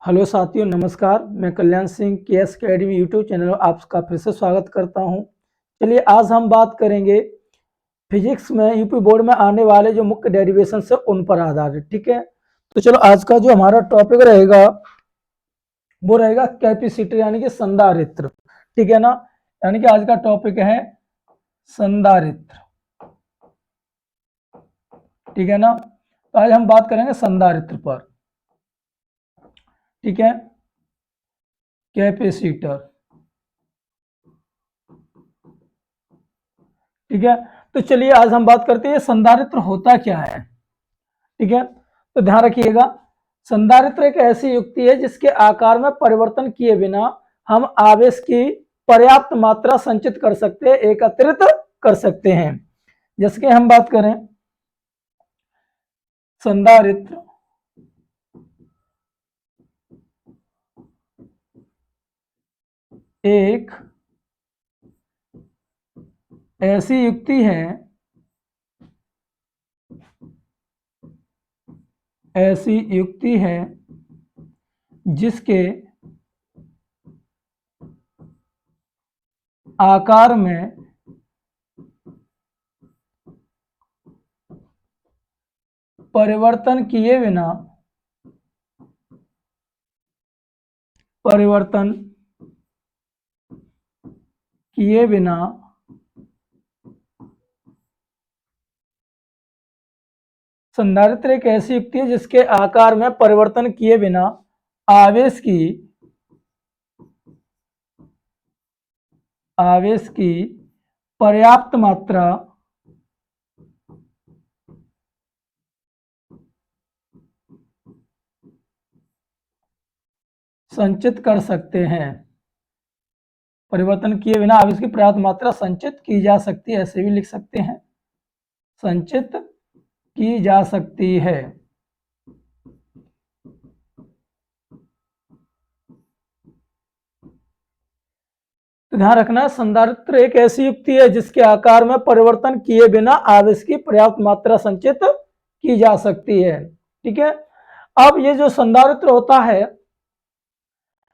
Hello साथियों, नमस्कार। मैं Kalyan Singh KS academy YouTube channel में आपका फिर से स्वागत करता हूं। चलिए आज हम बात करेंगे फिजिक्स में यूपी बोर्ड में आने वाले जो मुख्य डेरिवेशन है उन पर आधारित। ठीक है, तो चलो आज का जो हमारा टॉपिक रहेगा वो रहेगा कैपेसिटर यानी कि संधारित्र। ठीक है ना, यानी कि आज का टॉपिक है संधारित्र। ठीक है ना, तो आज हम बात करेंगे संधारित्र पर। ठीक है, कैपेसिटर। ठीक है, तो चलिए आज हम बात करते हैं संधारित्र होता क्या है। ठीक है, तो ध्यान रखिएगा, संधारित्र एक ऐसी युक्ति है जिसके आकार में परिवर्तन किए बिना हम आवेश की पर्याप्त मात्रा संचित कर सकते हैं, एकत्रित कर सकते हैं। जैसे कि हम बात करें संधारित्र एक ऐसी युक्ति है, ऐसी युक्ति है जिसके आकार में परिवर्तन किए बिना संधारित्र एक ऐसी युक्ति है जिसके आकार में परिवर्तन किए बिना आवेश की पर्याप्त मात्रा संचित कर सकते हैं। परिवर्तन किए बिना आवेश की पर्याप्त मात्रा संचित की जा सकती है, ऐसे भी लिख सकते हैं, संचित की जा सकती है। तो ध्यान रखना, संधारित्र एक ऐसी युक्ति है जिसके आकार में परिवर्तन किए बिना आवेश की पर्याप्त मात्रा संचित की जा सकती है। ठीक है, अब ये जो संधारित्र होता है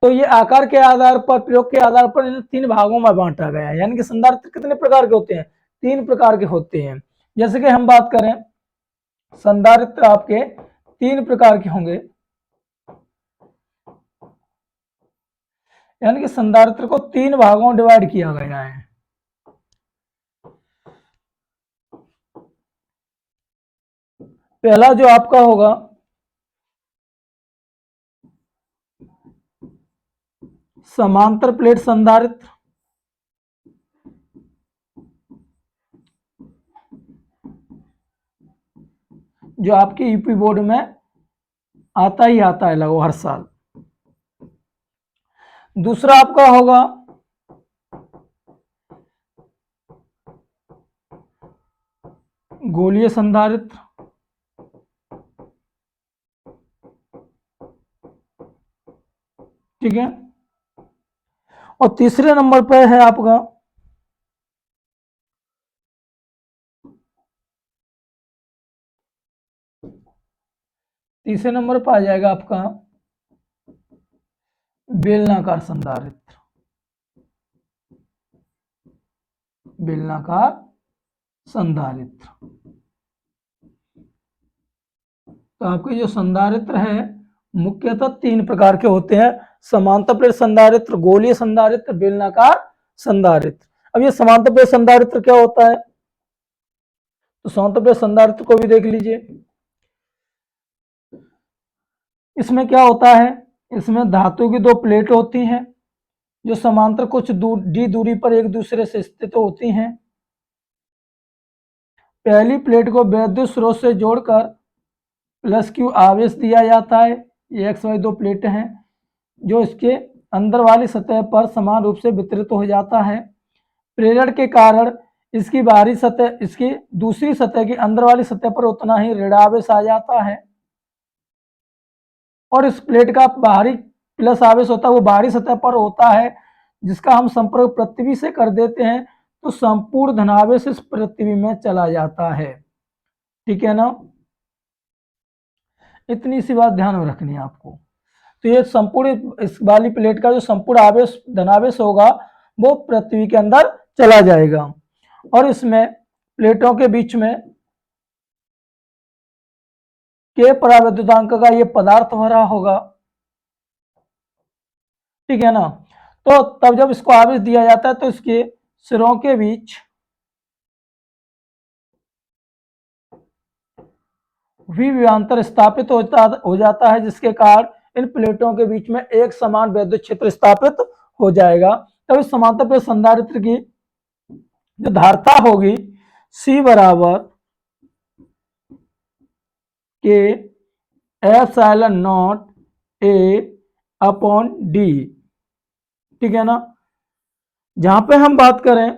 तो ये आकार के आधार पर, प्रयोग के आधार पर इन तीन भागों में बांटा गया है। यानी कि संधारित्र कितने प्रकार के होते हैं? तीन प्रकार के होते हैं। जैसे कि हम बात करें संधारित्र आपके तीन प्रकार के होंगे, यानी कि संधारित्र को तीन भागों में डिवाइड किया गया है। पहला जो आपका होगा समांतर प्लेट संधारित्र, जो आपके यूपी बोर्ड में आता ही आता है लगभग हर साल। दूसरा आपका होगा गोलीय संधारित्र, ठीक है, और तीसरे नंबर पर है आपका तीसरे नंबर पर आ जाएगा आपका बेलनाकार संधारित्र। बेलनाकार संधारित्र, तो आपके जो संधारित्र है मुख्यतः तीन प्रकार के होते हैं, समांतर प्लेट संधारित्र, गोलीय संधारित्र, बेलनाकार संधारित्र। अब ये समांतर प्लेट संधारित्र क्या होता है, तो समांतर प्लेट संधारित्र को भी देख लीजिए। इसमें क्या होता है, इसमें धातु की दो प्लेट होती हैं जो समांतर कुछ डी दूरी पर एक दूसरे से स्थित होती हैं। पहली प्लेट को विद्युत स्रोत से जोड़कर प्लस क्यू आवेश दिया जाता है। ये एक्स वाई दो प्लेटें हैं जो इसके अंदर वाली सतह पर समान रूप से वितरित हो जाता है। प्रेरण के कारण इसकी बाहरी सतह, इसकी दूसरी सतह की अंदर वाली सतह पर उतना ही ऋणावेश आ जाता है, और इस प्लेट का बाहरी प्लस आवेश होता है वो बाहरी सतह पर होता है, जिसका हम संपर्क पृथ्वी से कर देते हैं तो संपूर्ण धनावेश इस पृथ्वी में चला जाता है। ठीक है ना, इतनी सी बात ध्यान में रखनी है आपको। तो ये संपूर्ण इस वाली प्लेट का जो संपूर्ण आवेश धनावेश होगा वो पृथ्वी के अंदर चला जाएगा और इसमें प्लेटों के बीच में के परावैद्युतांक का ये पदार्थ भरा होगा, ठीक है ना। तो तब जब इसको आवेश दिया जाता है तो इसके सिरों के बीच विभवांतर स्थापित हो जाता है, जिसके कारण इन प्लेटों के बीच में एक समान वैद्युत क्षेत्र स्थापित हो जाएगा। तब इस समांतर प्लेट संधारित्र की जो धारता होगी C बराबर के epsilon not A upon D, ठीक है ना। जहां पे हम बात करें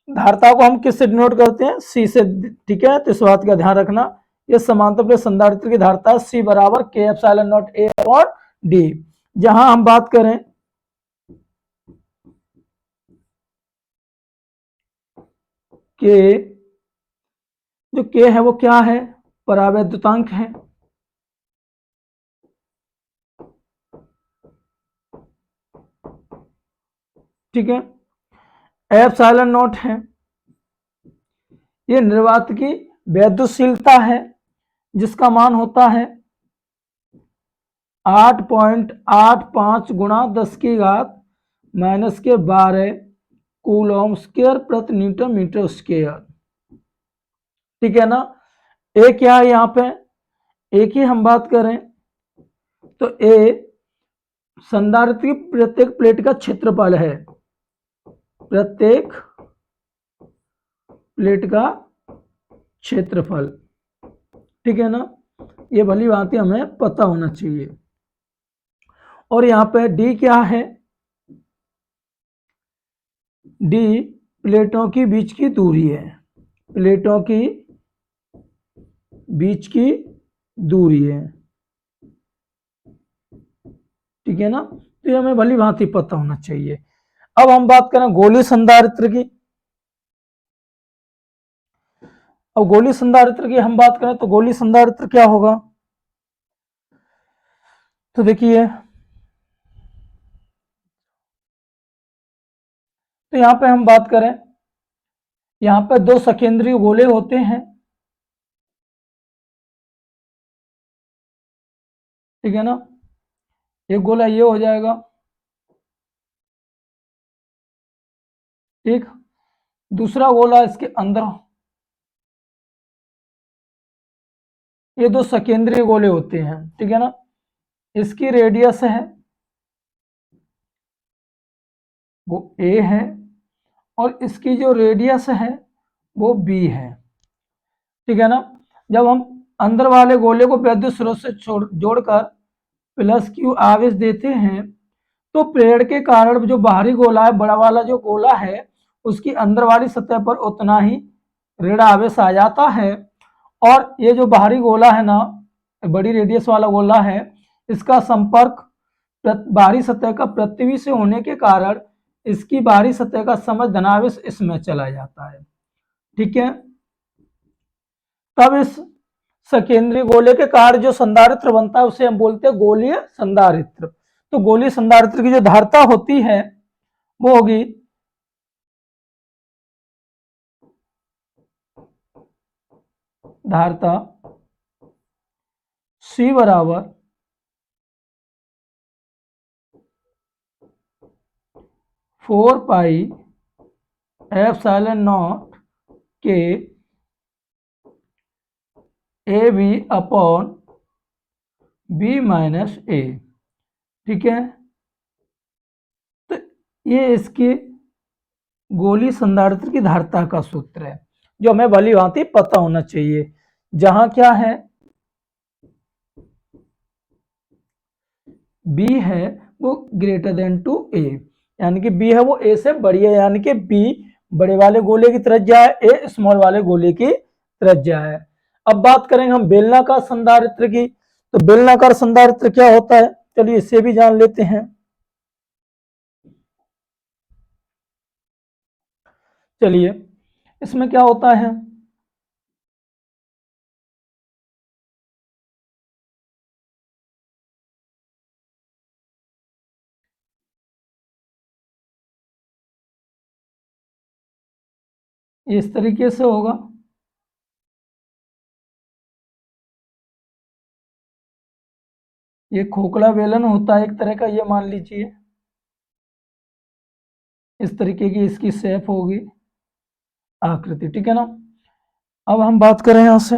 धारता को हम किससे डिनोट करते हैं, C से, ठीक है। तो इस बात का ध्यान रखना, ये समांतर प्लेट संधारित्र की धारता C बराबर के epsilon not A upon D। जहां हम बात करें के, जो के है वो क्या है, परावैद्युतांक है, ठीक है। एप्सिलॉन नॉट है, ये निर्वात की वैद्युतशीलता है जिसका मान होता है 8.85 गुणा 10 की घात माइनस के 12 कूलॉम स्क्वायर प्रति न्यूटन मीटर स्क्वायर, ठीक है ना। ए क्या है यहाँ पे, ए की हम बात करें तो ए संधारित्र की प्रत्येक प्लेट का क्षेत्रफल है, प्रत्येक प्लेट का क्षेत्रफल, ठीक है ना। ये भली भांति हमें पता होना चाहिए। और यहाँ पे डी क्या है, डी प्लेटों की बीच की दूरी है, प्लेटों की बीच की दूरी है, ठीक है ना। तो ये हमें भली भांति पता होना चाहिए। अब हम बात करें गोलीय संधारित्र की। अब गोलीय संधारित्र की हम बात करें तो गोलीय संधारित्र क्या होगा, तो देखिए तो यहां पे हम बात करें, यहां पे दो सकेंद्रीय गोले होते हैं, ठीक है ना। एक गोला ये हो जाएगा, ठीक, दूसरा गोला इसके अंदर, ये दो सकेंद्रीय गोले होते हैं, ठीक है ना। इसकी रेडियस है वो ए है और इसकी जो रेडियस है वो बी है, ठीक है ना। जब हम अंदर वाले गोले को विद्युत स्रोत से जोड़कर प्लस क्यू आवेश देते हैं तो प्रेरण के कारण जो बाहरी गोला है, बड़ा वाला जो गोला है, उसकी अंदर वाली सतह पर उतना ही ऋण आवेश आ जाता है। और ये जो बाहरी गोला है ना, बड़ी रेडियस वाला गोला है, इसका संपर्क बाहरी सतह का पृथ्वी से होने के कारण इसकी बाहरी सतह का समझ धनावेश इसमें चला जाता है, ठीक है। तब इस सकेंद्रीय गोले के कारण जो संधारित्र बनता है उसे हम बोलते हैं गोलीय संधारित्र। तो गोलीय संधारित्र की जो धारता होती है वो होगी धारता C बराबर 4 पाई एप्सिलॉन नॉट के A B upon B minus A, ठीक है। तो ये इसकी गोलीय संधारित्र की धारता का सूत्र है जो हमें भली भांति पता होना चाहिए। जहां क्या है, बी है वो ग्रेटर देन टू ए, यानी कि बी है वो ए से बड़ी है, यानी कि बी बड़े वाले गोले की त्रिज्या है, ए स्मॉल वाले गोले की त्रिज्या है। अब बात करेंगे हम बेलनाकार संधारित्र की। तो बेलनाकार संधारित्र क्या होता है, चलिए इसे भी जान लेते हैं। चलिए इसमें क्या होता है, इस तरीके से होगा। ये खोखला बेलन होता है एक तरह का, ये मान लीजिए इस तरीके की इसकी शेप होगी, आकृति, ठीक है ना। अब हम बात करें यहां से,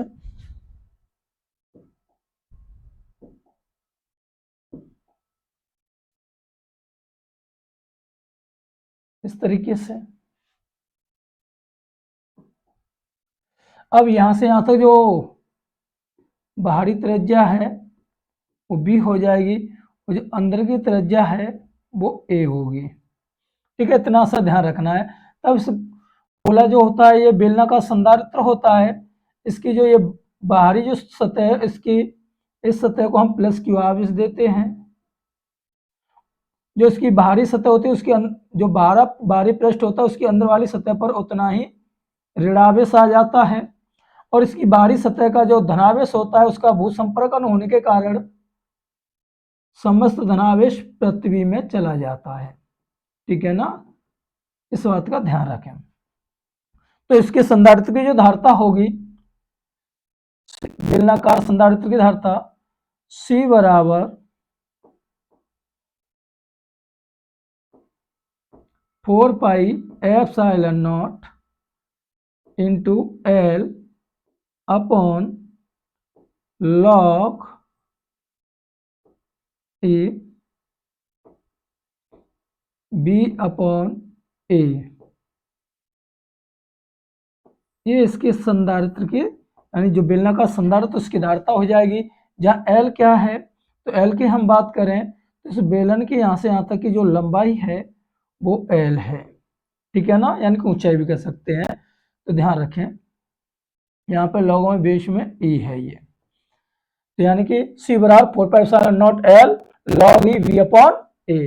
इस तरीके से। अब यहां से यहां तक जो बाहरी त्रिज्या है वो बी हो जाएगी, और जो अंदर की त्रिज्या है वो ए होगी, ठीक है। इतना सा ध्यान रखना है। तब इस गोला जो होता है ये बेलनाकार संधारित्र होता है, इसकी जो ये बाहरी जो सतह है इसकी, इस सतह को हम प्लस क्यू आवेश देते हैं। जो इसकी बाहरी सतह होती है उसकी जो बाहरी पृष्ठ होता है उसकी अंदर वाली सतह पर उतना ही ऋणावेश आ जाता है, और इसकी बाहरी सतह का जो धनावेश होता है उसका भू संपर्कन होने के कारण समस्त धनावेश पृथ्वी में चला जाता है, ठीक है ना। इस बात का ध्यान रखें। तो इसके संधारित्र की जो धारता होगी, बेलनाकार संधारित्र की धारता C बराबर 4 पाई epsilon not into L upon log E B upon A। ये इसके संधारित्र की, यानी जो बेलनाकार संधारित्र उसकी धारता हो जाएगी। जहाँ L क्या है, तो L की हम बात करें तो इस बेलन की यहाँ से यहाँ तक की जो लंबाई है वो L है, ठीक है ना, यानी कि ऊंचाई भी कह सकते हैं। तो ध्यान रखें यहाँ पे लॉग में बेस में E है ये, तो यानी कि C बराबर 4 पाई epsilon not L log E V upon A।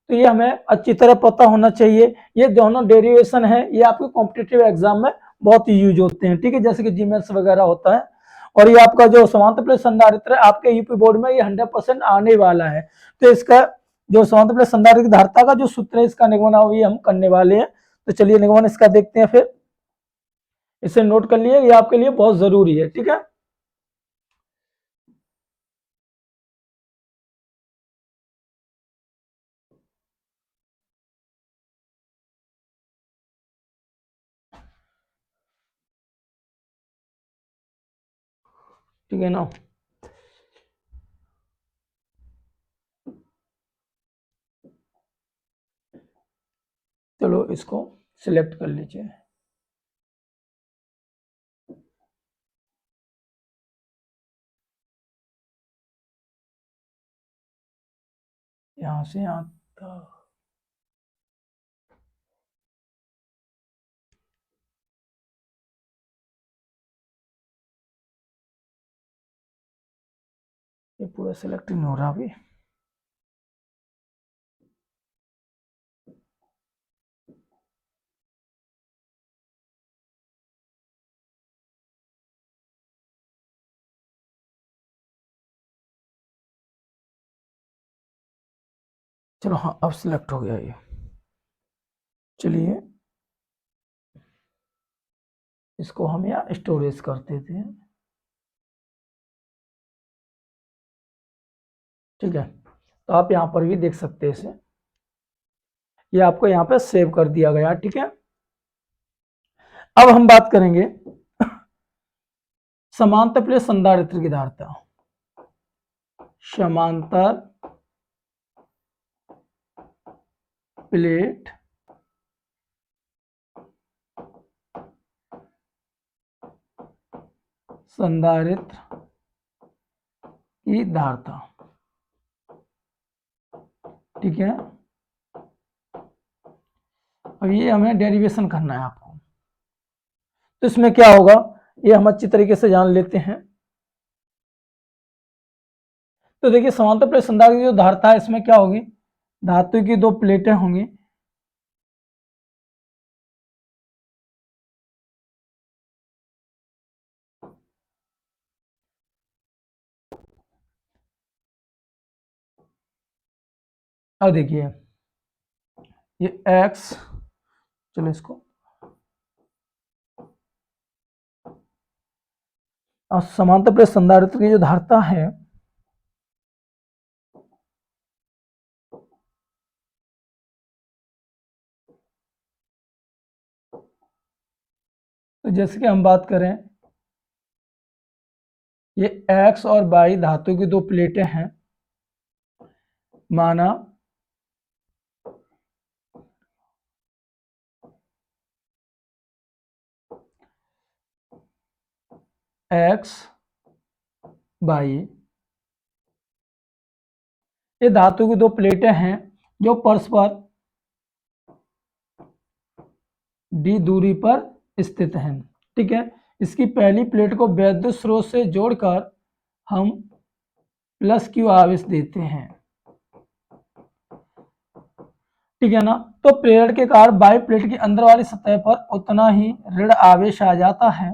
तो ये हमें अच्छी तरह पता होना चाहिए। ये दोनों डेरिवेशन है, ये आपके कॉम्पिटिटिव एग्जाम में बहुत ही यूज होते हैं, ठीक है, जैसे कि जीमेल्स वगैरह होता है। और ये आपका जो समांतर प्लेट संधारित्र है आपके यूपी बोर्ड में ये 100% आने वाला है। तो इसका जो समांतर प्लेट संधारित्र की धारता का जो सूत्र है इसका निगमन ये हम करने वाले हैं। तो चलिए निगमन इसका देखते हैं, फिर इसे नोट कर लिए, ये आपके लिए बहुत जरूरी है, ठीक है। ठीक है ना। चलो इसको सिलेक्ट कर लीजिए। यहां से यहां तक ये पूरा सिलेक्ट नहीं हो रहा अभी। चलो हाँ, अब सिलेक्ट हो गया ये। चलिए इसको हम यहाँ स्टोरेज कर देते हैं, ठीक है। तो आप यहाँ पर भी देख सकते हैं इसे, ये आपको यहाँ पे सेव कर दिया गया, ठीक है। अब हम बात करेंगे समांतर प्लेट संधारित्र की धारता। समांतर प्लेट संधारित्र की धारता, ठीक है। अब ये हमें डेरिवेशन करना है आपको, तो इसमें क्या होगा ये हम अच्छी तरीके से जान लेते हैं। तो देखिए समांतर प्लेट संधारित्र की जो धारता है इसमें क्या होगी, धातु की दो प्लेटें होंगी, अब देखिए ये x, चलो इसको समांतर प्लेट संधारित्र की जो धारिता है तो जैसे कि हम बात करें, ये एक्स और वाई धातु की दो प्लेटें हैं। माना एक्स वाई, ये धातु की दो प्लेटें हैं जो परस्पर डी दूरी पर स्थित हैं। ठीक है, इसकी पहली प्लेट को विद्युत स्रोत से जोड़कर हम प्लस क्यू आवेश देते हैं। ठीक है ना, तो प्रेरण के कारण बाई प्लेट की अंदर वाली सतह पर उतना ही ऋण आवेश आ जाता है।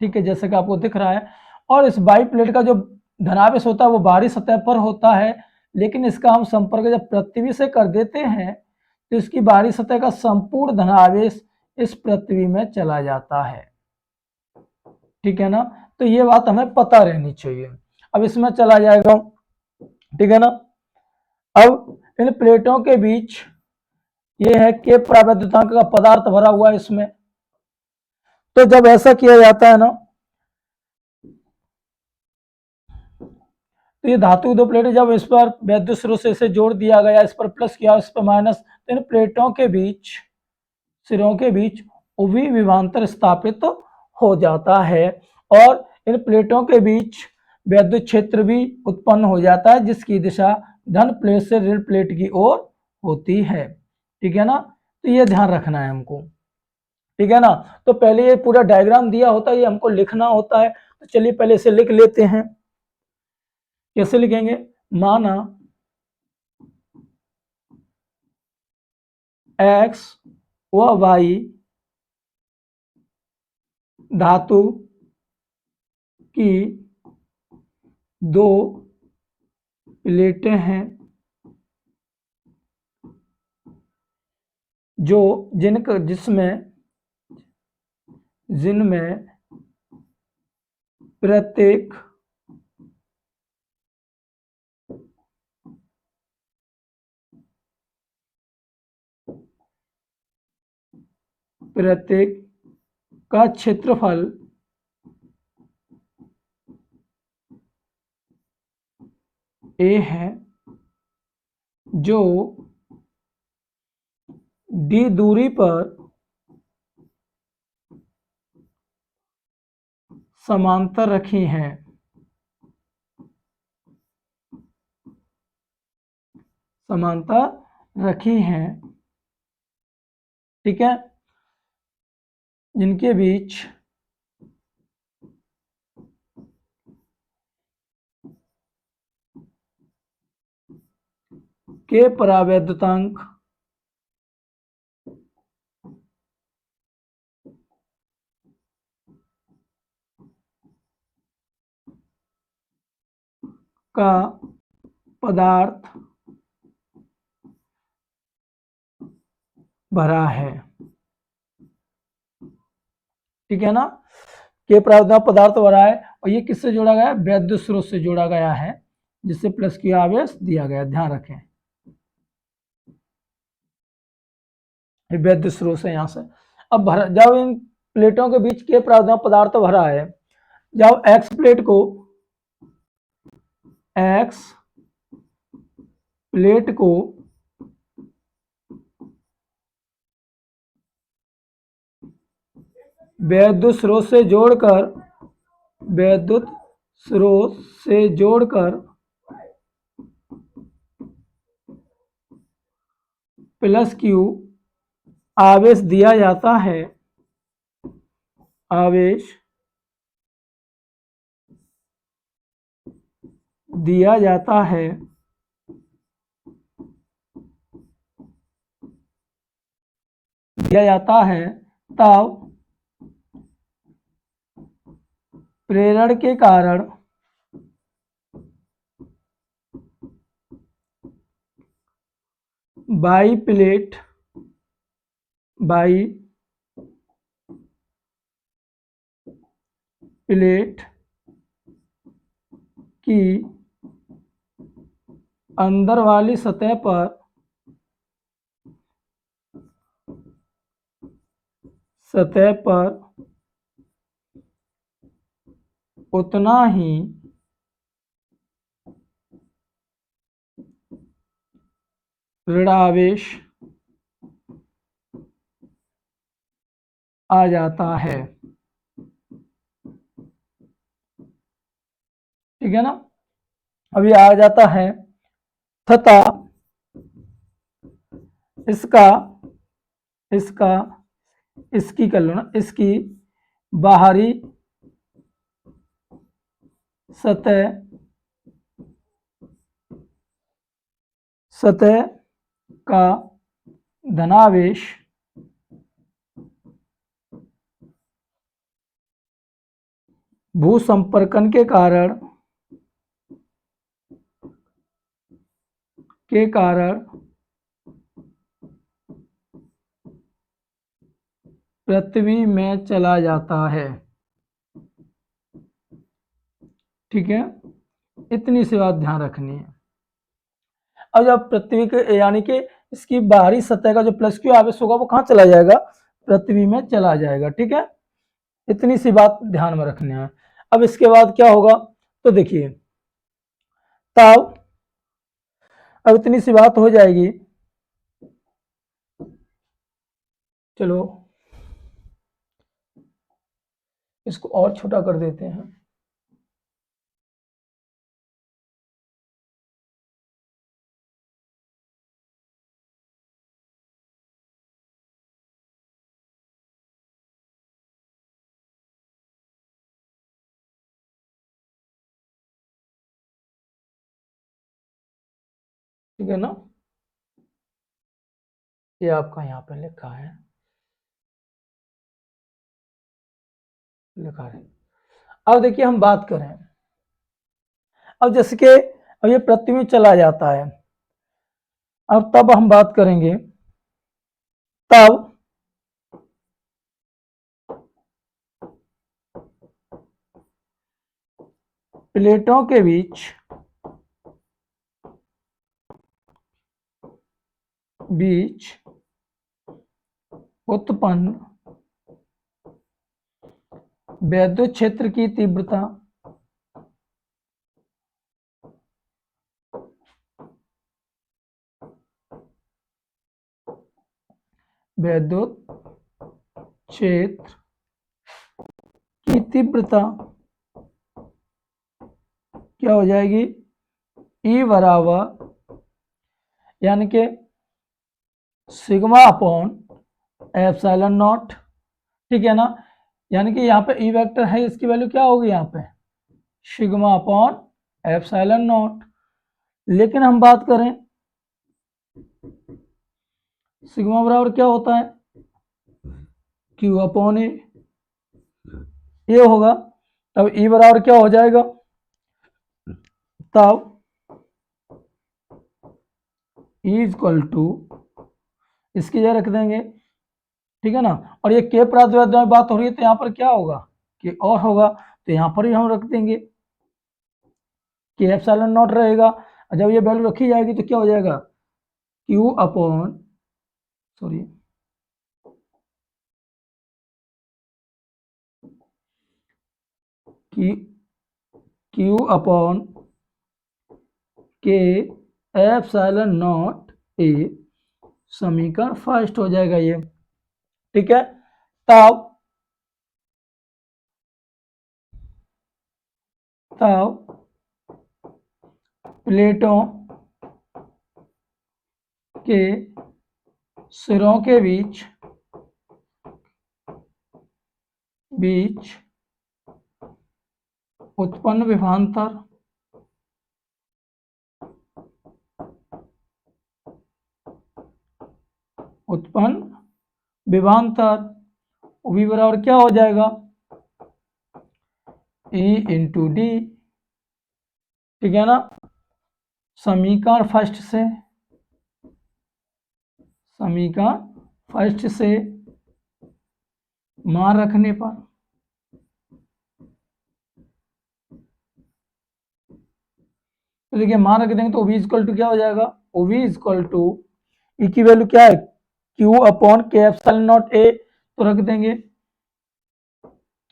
ठीक है, जैसे कि आपको दिख रहा है। और इस बाई प्लेट का जो धनावेश होता है वो बाहरी सतह पर होता है, लेकिन इसका हम संपर्क जब पृथ्वी से कर देते हैं तो इसकी बाहरी सतह का संपूर्ण धनावेश इस पृथ्वी में चला जाता है। ठीक है ना, तो ये बात हमें पता रहनी चाहिए। अब इसमें चला जाएगा। ठीक है ना, अब इन प्लेटों के बीच ये है कि प्रावैद्युतांक का पदार्थ भरा हुआ है इसमें। तो जब ऐसा किया जाता है ना, तो ये धातु की दो प्लेटें जब इस पर विद्युत स्रोत से इसे जोड़ दिया गया, इस पर प्लस किया, इस पर माइनस, तो इन प्लेटों के बीच, सिरों के बीच उभी विभवांतर स्थापित हो जाता है और इन प्लेटों के बीच विद्युत क्षेत्र भी उत्पन्न हो जाता है जिसकी दिशा धन प्लेट से ऋण प्लेट की ओर होती है। ठीक है ना, तो ये ध्यान रखना है हमको। ठीक है ना, तो पहले ये पूरा डायग्राम दिया होता है, ये हमको लिखना होता है। तो चलिए पहले इसे लिख लेते हैं। कैसे लिखेंगे? माना एक्स व वाई धातु की दो प्लेटें हैं जो जिनमें प्रत्येक का क्षेत्रफल ए है, जो डी दूरी पर समांतर रखी हैं। समांतर रखी हैं। ठीक है, जिनके बीच के परावैद्युतांक का पदार्थ भरा है। ठीक है ना, के परावैद्युतांक पदार्थ भरा है और ये किससे जोड़ा गया है? विद्युत स्रोत से जोड़ा गया है, जिससे प्लस की आवेश दिया गया। ध्यान रखें, ये विद्युत स्रोत से यहां से। अब जब इन प्लेटों के बीच के परावैद्युतांक पदार्थ भरा है, जब एक्स प्लेट को विद्युत स्रोत से जोड़कर प्लस क्यू आवेश दिया जाता है। आवेश दिया जाता है तब प्रेरण के कारण बाई प्लेट कि अंदर वाली सतह पर उतना ही ऋणावेश आ जाता है। ठीक है ना, अभी आ जाता है तथा इसका इसका इसकी कर लो ना, इसकी बाहरी सतह का धनावेश भूसंपर्कन के कारण पृथ्वी में चला जाता है। ठीक है, इतनी सी बात ध्यान रखनी है। अब जब पृथ्वी के यानी कि इसकी बाहरी सतह का जो प्लस क्यू आवेश होगा वो कहाँ चला जाएगा, पृथ्वी में चला जाएगा। ठीक है, इतनी सी बात ध्यान में रखनी है। अब इसके बाद क्या होगा, तो देखिए तब अब इतनी सी बात हो जाएगी। चलो इसको और छोटा कर देते हैं। ठीक है ना, ये आपका यहाँ पे लिखा है, लिखा है। अब देखिए हम बात करें, अब जैसे कि अब ये पृथ्वी में चला जाता है, अब तब हम बात करेंगे तब प्लेटों के बीच उत्पन्न विद्युत क्षेत्र की तीव्रता विद्युत क्षेत्र की तीव्रता क्या हो जाएगी, E बराबर यानी कि सिग्मा अपॉन एप्सिलॉन नॉट। ठीक है ना, यानी कि यहाँ पे E वेक्टर है, इसकी वैल्यू क्या होगी यहाँ पे सिग्मा अपॉन एप्सिलॉन नॉट। लेकिन हम बात करें सिग्मा बराबर क्या होता है Q अपॉन ए, ये होगा। तब E बराबर क्या हो जाएगा, तब E इक्वल टू इसकी जगह रख देंगे। ठीक है ना, और ये के प्रातिपदिक में बात हो रही है तो यहाँ पर क्या होगा कि और होगा, तो यहाँ पर भी हम रख देंगे कि एप्सिलॉन नॉट रहेगा। जब ये वैल्यू रखी जाएगी तो क्या हो जाएगा Q upon sorry Q upon के एप्सिलॉन नॉट ए, समीकरण फर्स्ट हो जाएगा ये। ठीक है, तब प्लेटों के सिरों के बीच उत्पन्न विभवांतर V बराबर क्या हो जाएगा E इंटू डी। ठीक है ना, समीकरण फर्स्ट से मान रखने पर तो देखिए मान रख देंगे तो ओवी इक्वल टू क्या हो जाएगा, ओवी इक्वल टू ई की वैल्यू क्या है, क्यू अपॉन के एप्सिलॉन नॉट ए, तो रख देंगे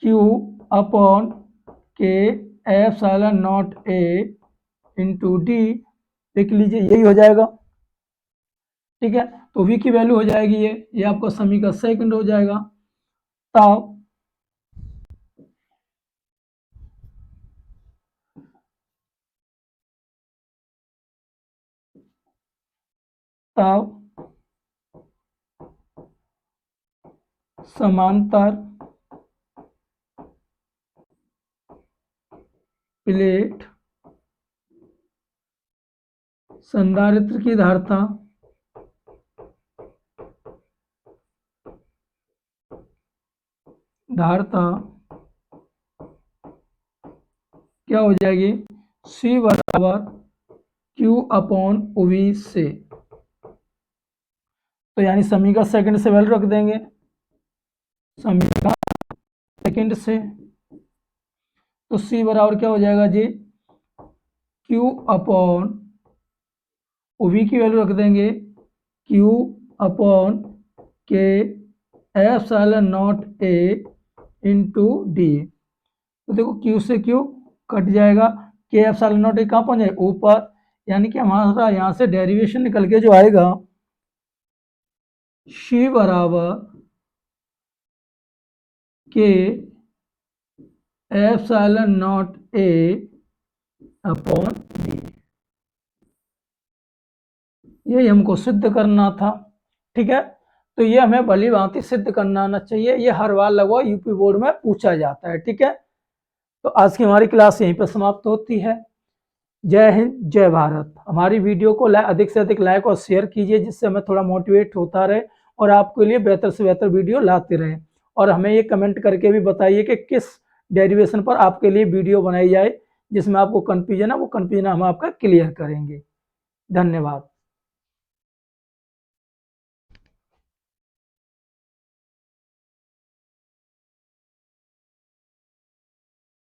क्यू अपॉन के epsilon not a into D, देख लीजिए यही हो जाएगा। ठीक है, तो v की वैल्यू हो जाएगी ये आपका समीकरण सेकंड हो जाएगा। तब समांतर प्लेट संधारित्र की धारिता क्या हो जाएगी, C बराबर Q अपॉन ओवी से, तो यानी समीकरण सेकंड से वैल्यू रख देंगे, समीकरण सेकंड से, तो C बराबर क्या हो जाएगा जी, Q अपॉन ओवी की वैल्यू रख देंगे Q अपॉन के epsilon not a into D, तो देखो Q से Q कट जाएगा, के एप्सिलॉन नॉट ए कहाँ पहुंच जाएगा, ऊपर, यानी कि हमारा यहाँ से डेरिवेशन निकल के जो आएगा C बराबर के epsilon not a upon D, यही हमको सिद्ध करना था। ठीक है, तो ये हमें भली भांति सिद्ध करना आना चाहिए, ये हर बार लगभग यूपी बोर्ड में पूछा जाता है। ठीक है, तो आज की हमारी क्लास यहीं पर समाप्त होती है। जय हिंद, जय भारत। हमारी वीडियो को अधिक से अधिक लाइक और शेयर कीजिए, जिससे हमें थोड़ा मोटिवेट होता रहे और आपके लिए बेहतर से बेहतर वीडियो लाते रहे। और हमें ये कमेंट करके भी बताइए कि किस डेरिवेशन पर आपके लिए वीडियो बनाई जाए, जिसमें आपको कन्फ्यूजन है वो कन्फ्यूजन हम आपका क्लियर करेंगे। धन्यवाद।